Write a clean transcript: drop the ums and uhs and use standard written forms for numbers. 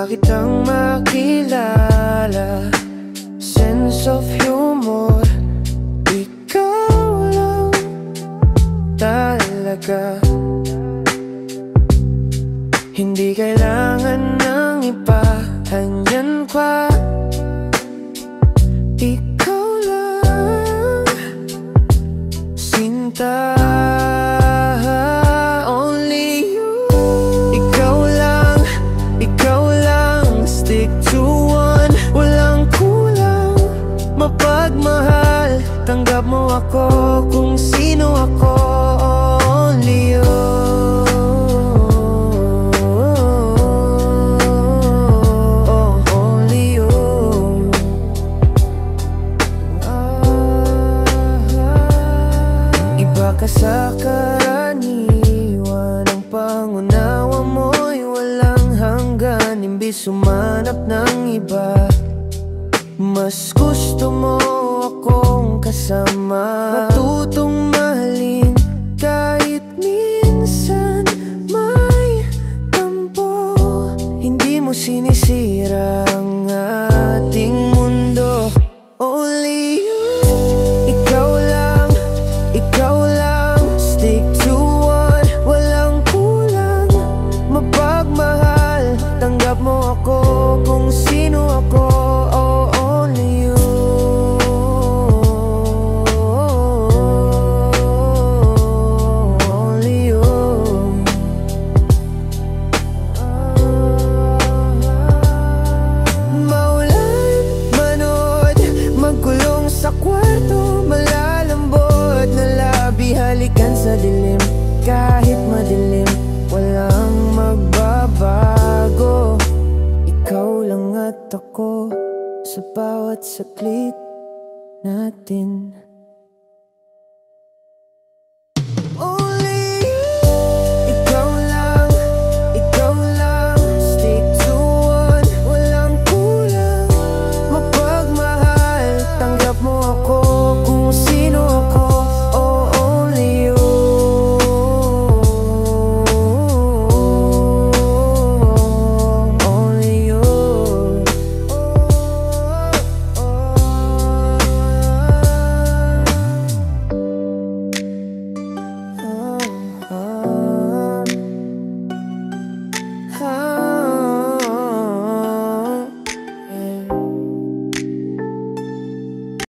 kitang makilala. Sense of humor, ikaw lang talaga. Hindi kailangan ng iba, andyan pa. Ikaw lang, sinta, only you. Ikaw lang, stick to one. Walang kulang, mapagmahal. Tanggap mo ako kung sino ako, only you. Iba ka sa karaniwan, ang pangunawa mo'y walang hanggan. Imbis sumanap ng iba, mas gusto mo akong kasama. Matutong mahalin kahit minsan may tampo. Hindi mo sinisira ang ating mundo, only you. Ikaw lang, stick to one. Walang kulang, mapagmahal. Tanggap mo ako kung sino ako, oh, only you. Only you. Maulan, manood, magkulong sa kwarto, malalambot na labi, halikan sa dilim. Kahit madilim, walang magbabago. Ikaw lang at ako sa bawat saglit natin.